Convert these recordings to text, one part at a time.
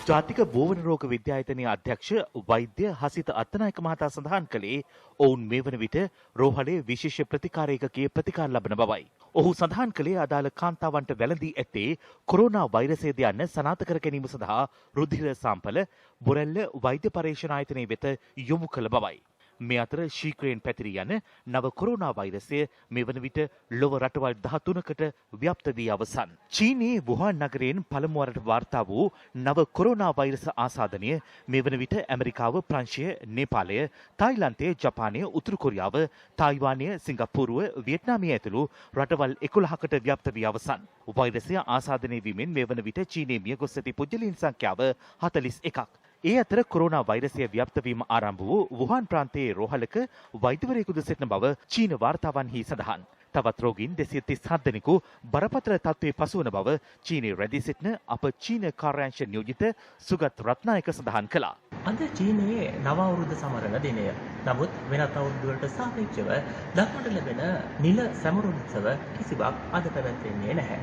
ජාතික බෝවන රෝග විද්‍යායතනයේ අධ්‍යක්ෂ වෛද්‍ය හසිත අත්තනායක මහතා සඳහන් කළේ ඔවුන් මේ වන විට රෝහලේ විශේෂ ප්‍රතිකාර ඒකකයේ ප්‍රතිකාර ලබන බවයි. ඔහු සඳහන් කළේ අදාළ කාන්තාවන්ට වැළඳී ඇත්තේ කොරෝනා වෛරසයද යන්න සනාථ කර ගැනීම සඳහා රුධිර සාම්පල බොරැල්ල වෛද්‍ය පරීක්ෂණ ආයතනයේ වෙත යොමු කළ බවයි. මේ අතර ශීක්‍රයෙන් පැතිරී යන නව කොරෝනා වෛරසය මේ වන විට ලොව රටවල් 13කට ව්‍යාප්ත වී අවසන්. චීනයේ වුහාන් නගරයෙන් පළමු වරට වාර්තා වූ නව කොරෝනා වෛරස ආසාදනය මේ වන විට ඇමරිකාව, ප්‍රංශය, නේපාලය, තායිලන්තය, ජපානය, උතුරු කොරියාව, තායිවානය, සිංගප්පූරුව, වියට්නාමය ඇතුළු රටවල් 11කට ව්‍යාප්ත වී අවසන්. වෛරසය ආසාදනය වීමෙන් මේ වන විට චීනයේ මියගොස් ඇති පුද්ගලයන් සංඛ්‍යාව 41ක්. ඒ අතර කොරෝනා වෛරසය ව්‍යාප්ත වීම ආරම්භ වූ වුහාන් ප්‍රාන්තයේ රෝහලක වෛද්‍යවරයෙකුද සිටින බව චීන වාර්තාවන්හි සඳහන්. තවත් රෝගීන් 237 දෙනෙකු බරපතල තත්ත්වයේ පසුවන බව චීනයේ රැඳී සිටින අප චීන කාර්යාංශ නියෝජිත සුගත් රත්නායක සඳහන් කළා. අද චීනයේ නව අවුරුද්ද සමරන දිනය. නමුත් වෙනත් අවුරුදු වලට සාපේක්ෂව දක්නට ලැබෙන නිල සැමරුම් උත්සව කිසිවක් අද පැවැත්වෙන්නේ නැහැ.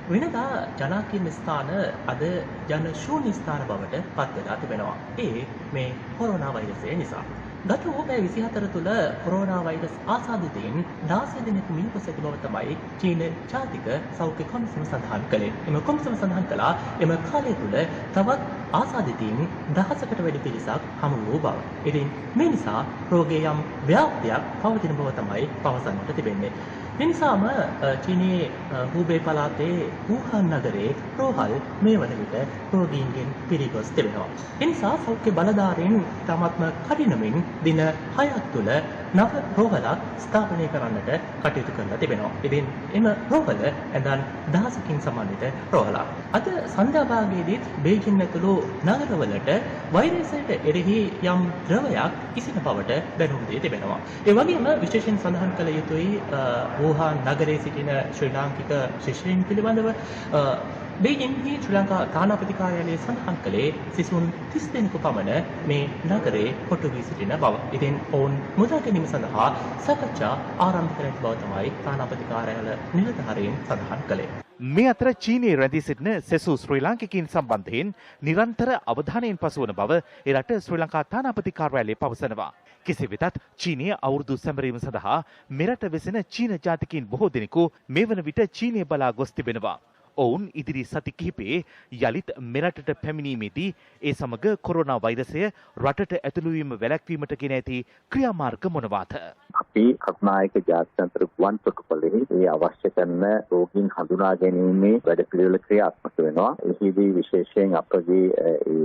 වෙනදා ජනාකීර්ණ ස්ථාන අද ජන ශූන්‍ය ස්ථාන බවට පත් වෙලා තිබෙනවා. ඒ මේ කොරෝනා වෛරසය නිසා. ගත වූ පැය 24 තුළ කොරෝනා වෛරස් ආසාදිතයින් 16 දෙනෙකු මියගොස් ඇති බව තමයි චීන ජාතික සෞඛ්‍ය කොමිසම සඳහන් කළේ. එම කොමිසම සඳහන් කළා එම කාලය තුළ තවත් ආසාදිතයින් 1000කට වැඩි පිරිසක් හමු වූ බව. ඉතින් මේ නිසා රෝගයේ යම් ව්‍යාප්තියක් පවතින බව තමයි පවසන්නට තිබෙන්නේ. මේ නිසාම චීනයේ හූබේ පළාතේ වුහාන් නගරයේ රෝහල් මේ වන විට රෝගීන්ගෙන් පිරිගොස් තිබෙනවා. ඒ නිසා සෞඛ්‍ය බලධාරීන් තමත්ම කඩිනමින් දින 6ක් තුළ නව රෝහලක් ස්ථාපනය කරන්නට කටයුතු කරලා තිබෙනවා. ඉතින් එම රෝහල ඇඳන් 1000කින් සමන්විත රෝහලක්. අද සන්ධ්‍යා භාගයේදීත් බේජිං ඇතුළු නගරවලට වෛරසයට එරෙහි යම් ද්‍රවයක් ඉසින බවට දැනුම් දී තිබෙනවා. ඒ වගේම විශේෂයෙන් සඳහන් කළ යුතුයි වුහාන් නගරයේ සිටින ශ්‍රී ලාංකික ශිෂ්‍යයින් පිළිබඳව බේජිංහි ශ්‍රී ලංකා තානාපති කාර්යාලයේ සඳහන් කළේ සිසුන් 30 දෙනෙකු පමණ මේ නගරේ කොටු වී සිටින බව. ඉතින් ඔවුන් මුදා ගැනීම සඳහා සාකච්ඡා ආරම්භ කර ඇති බව තමයි තානාපති කාර්යාල නිලධාරීන් සඳහන් කළේ. මේ අතර චීනයේ රැඳී සිටින සෙසු ශ්‍රී ලාංකිකයින් සම්බන්ධයෙන් නිරන්තර අවධානයෙන් පසුවන බව ඒ රට ශ්‍රී ලංකා තානාපති කාර්යාලය පවසනවා. කෙසේ වෙතත් චීනයේ අවුරුදු සැමරීම සඳහා මෙරට වෙසෙන චීන ජාතිකයින් බොහෝ දෙනෙකු මේ වන විට චීනය බලා ගොස් තිබෙනවා. ඔවුන් ඉදිරි සති කිහිපයේ යළිත් මෙරටට පැමිණීමේදී ඒ සමග කොරෝනා වෛරසය රටට ඇතුළු වීම වැළැක්වීමට ගෙන ඇති ක්‍රියාමාර්ග මොනවාද? අපි කරුණායක ජාත්‍යන්තර ගුවන් තොටුපළෙහි ඒ අවශ්‍ය කරන රෝගීන් හඳුනා ගැනීමේ වැඩපිළිවෙල ක්‍රියාත්මක වෙනවා. එහිදී විශේෂයෙන් අපගේ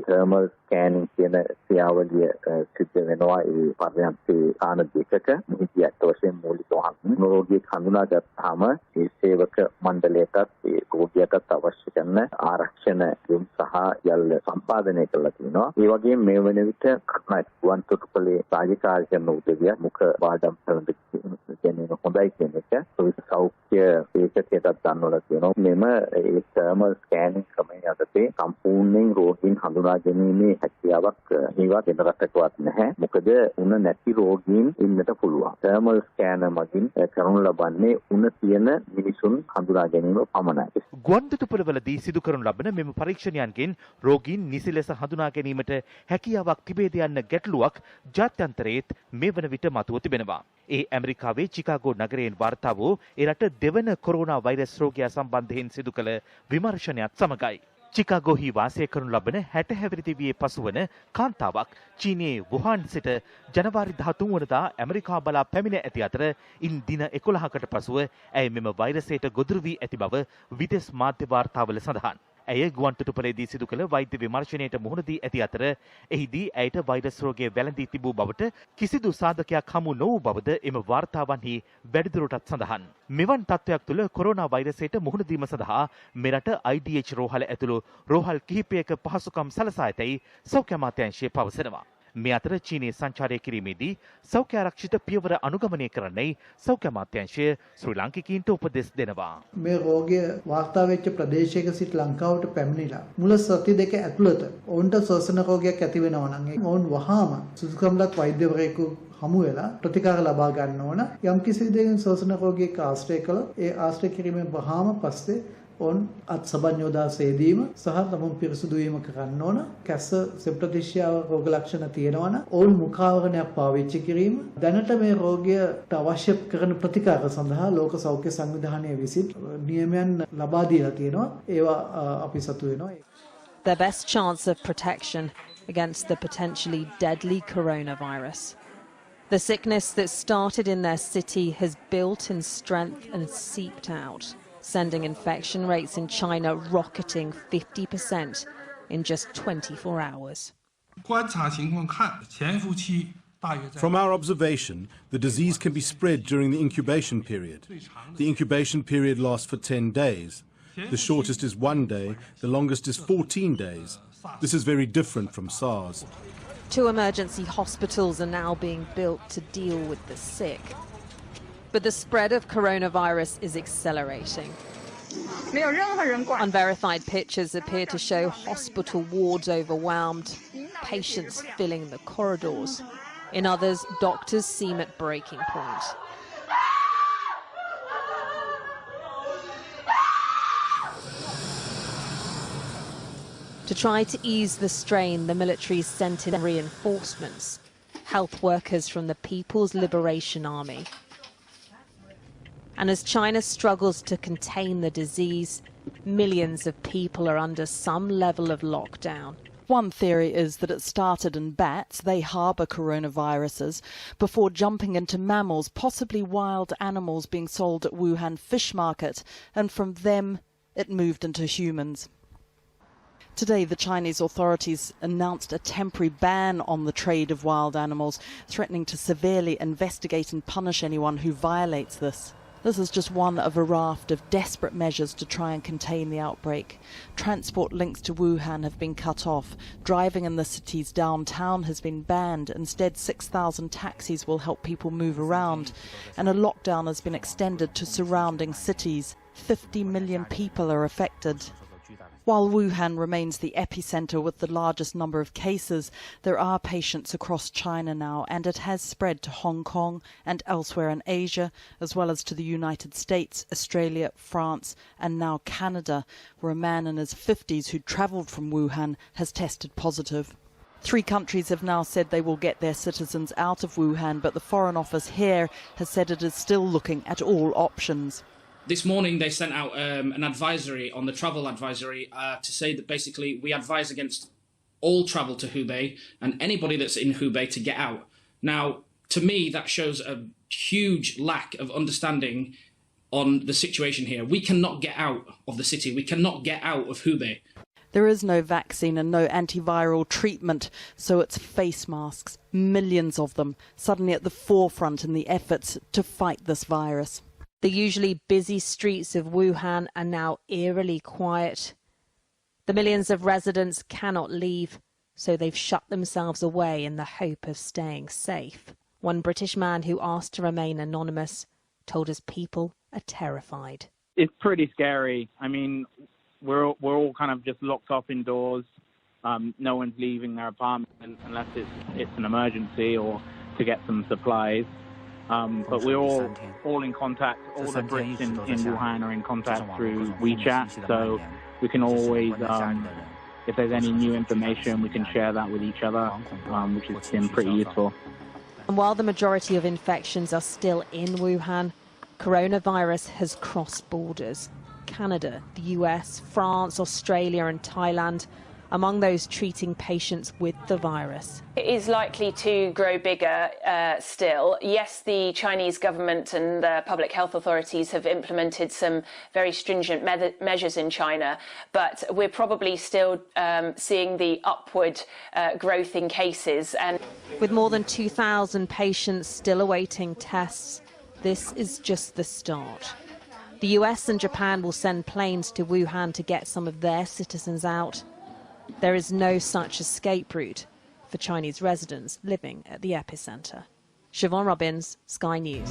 තර්මල් ස්කෑනින් කියන ක්‍රියාවලිය සිද්ධ වෙනවා. ඒ පර්යන්තේ ස්ථාන දෙකක මෙහිදී අත් වශයෙන් මූලික වශයෙන් රෝගියෙක් හඳුනාගත්තාම ඒ සේවක මණ්ඩලයටත් ඒ රෝගියාටත් අවශ්‍ය කරන ආරක්ෂණ යොම් සහ යල්ල සම්පාදනය කළා තියෙනවා. ඒ වගේම මේ වෙන විට කරුණායක ගුවන් තොටුපළේ රාජකාරී කරන උදවිය මුඛ වාඩම් කියන්නේ හොඳයි කියන එක සෞඛ්‍ය ඒකකයටත් දන්වලා තියෙනවා. මෙම ඒ තර්මල් ස්කෑනින් ක්‍රමය යටතේ සම්පූර්ණයෙන් රෝගීන් හඳුනා ගැනීමේ හැකියාවක් ඒවත් වෙන රටකවත් නැහැ. මොකද උණ නැති රෝගීන් ඉන්නට පුළුවන්. තර්මල් ස්කෑනර් මගින් කරනු ලබන්නේ උණ තියෙන මිනිසුන් හඳුනා ගැනීම පමණයි. ගුවන් තොටුපළවලදී සිදු කරනු ලබන මෙම පරීක්ෂණයන්ගෙන් රෝගීන් නිසි ලෙස හඳුනා ගැනීමට හැකියාවක් තිබේද යන්න ගැටලුවක් ජාත්‍යන්තරයේත් මේ වන විට මතුව තිබෙනවා. ඒ ඇමරිකාවේ චිකාගෝ නගරයෙන් වාර්තා වූ ඒ රට දෙවන කොරෝනා වෛරස් රෝගියා සම්බන්ධයෙන් සිදු කළ විමර්ශනයත් සමගයි. චිකාගෝහි වාසය කරනු ලබන 60 හැවිරිදිවියේ පසුවන කාන්තාවක් චීනයේ වුහාන් සිට ජනවාරි 13 වනදා ඇමරිකාව බලා පැමිණ ඇති අතර ඉන් දින 11කට පසුව ඇය මෙම වෛරසයට ගොදුරු වී ඇති බව විදේශ මාධ්‍ය වාර්තාවල සඳහන්. ඇය ගුවන් තොටුපළේදී සිදු කළ වෛද්‍ය විමර්ශනයට මුහුණ දී ඇති අතර එහිදී ඇයට වෛරස් රෝගය වැළඳී තිබූ බවට කිසිදු සාධකයක් හමු නොවූ බවද එම වාර්තාවන්හි වැඩිදුරටත් සඳහන්. මෙවන් තත්ත්වයක් තුළ කොරෝනා වෛරසයට මුහුණ දීම සඳහා මෙරට IDH රෝහල ඇතුළු රෝහල් කිහිපයක පහසුකම් සලසා ඇතැයි සෞඛ්‍ය අමාත්‍යාංශය පවසනවා. මේ අතර චීනයේ සංචාරය කිරීමේදී සෞඛ්‍ය ආරක්ෂිත පියවර අනුගමනය කරන්නයි සෞඛ්‍ය අමාත්‍යාංශය ශ්‍රී ලාංකිකයින්ට උපදෙස් දෙනවා. මේ රෝගය වාර්තා වෙච්ච ප්‍රදේශයක සිට ලංකාවට පැමිණිලා මුල සති දෙක ඇතුළත ඔවුන්ට ශ්වසන රෝගයක් ඇති වෙනවා නම් ඔවුන් වහාම සුදුසුකම්ලත් වෛද්‍යවරයෙකු හමු වෙලා ප්‍රතිකාර ලබා ගන්න ඕන. යම් කිසි දෙයකින් ශ්වසන රෝගියෙක් ආශ්‍රය කළොත් ඒ ආශ්‍රය කිරීමෙන් වහාම පස්සේ ඔවුන් අත් සබන් යොදා සේදීම සහ තමුන් පිරිසුදු වීම කරන්න ඕන. කැස්ස සෙප්‍රතිශ්‍යාව රෝග ලක්ෂණ තියෙනවා නම් ඔවුන් මුඛාවරණයක් පාවිච්චි කිරීම. දැනට මේ රෝගයට අවශ්‍ය කරන ප්‍රතිකාර සඳහා ලෝක සෞඛ්‍ය සංවිධානය විසින් නියමයන් ලබා දීලා තියෙනවා. ඒවා අපි සතු වෙනවා. Their best chance of protection against the potentially deadly coronavirus. The sickness that started in their city has built in strength and seeped out, sending infection rates in China rocketing 50% in just 24 hours. From our observation, the disease can be spread during the incubation period. The incubation period lasts for 10 days. The shortest is 1 day, the longest is 14 days. This is very different from SARS. 2 emergency hospitals are now being built to deal with the sick. But the spread of coronavirus is accelerating. Unverified pictures appear to show hospital wards overwhelmed, patients filling the corridors. In others, doctors seem at breaking point. To try to ease the strain, the military sent in reinforcements, health workers from the People's Liberation Army. And as China struggles to contain the disease, millions of people are under some level of lockdown. One theory is that it started in bats. They harbour coronaviruses before jumping into mammals, possibly wild animals being sold at Wuhan fish market, and from them it moved into humans. Today, the Chinese authorities announced a temporary ban on the trade of wild animals, threatening to severely investigate and punish anyone who violates this. This is just one of a raft of desperate measures to try and contain the outbreak. Transport links to Wuhan have been cut off. Driving in the city's downtown has been banned. Instead, 6,000 taxis will help people move around. And a lockdown has been extended to surrounding cities. 50 million people are affected. While Wuhan remains the epicenter with the largest number of cases, there are patients across China now, and it has spread to Hong Kong and elsewhere in Asia, as well as to the United States, Australia, France, and now Canada, where a man in his 50s who travelled from Wuhan has tested positive. 3 countries have now said they will get their citizens out of Wuhan, but the Foreign Office here has said it is still looking at all options. This morning they sent out an advisory on the travel advisory to say that basically we advise against all travel to Hubei and anybody that's in Hubei to get out. Now, to me, that shows a huge lack of understanding on the situation here. We cannot get out of the city. We cannot get out of Hubei. There is no vaccine and no antiviral treatment, so it's face masks, millions of them, suddenly at the forefront in the efforts to fight this virus. The usually busy streets of Wuhan are now eerily quiet. The millions of residents cannot leave, so they've shut themselves away in the hope of staying safe. One British man who asked to remain anonymous told us people are terrified. It's pretty scary. I mean, we're all kind of just locked up indoors. No one's leaving their apartment unless it's an emergency or to get some supplies. But we're all in contact. All the Brits in Wuhan are in contact through WeChat, so we can always, if there's any new information, we can share that with each other, which has been pretty useful. And while the majority of infections are still in Wuhan, coronavirus has crossed borders. Canada, the US, France, Australia and Thailand among those treating patients with the virus. It is likely to grow bigger still. Yes, the Chinese government and the public health authorities have implemented some very stringent measures in China, but we're probably still seeing the upward growth in cases. And with more than 2,000 patients still awaiting tests, this is just the start. The US and Japan will send planes to Wuhan to get some of their citizens out. There is no such escape route for Chinese residents living at the epicenter. Siobhan Robbins, Sky News.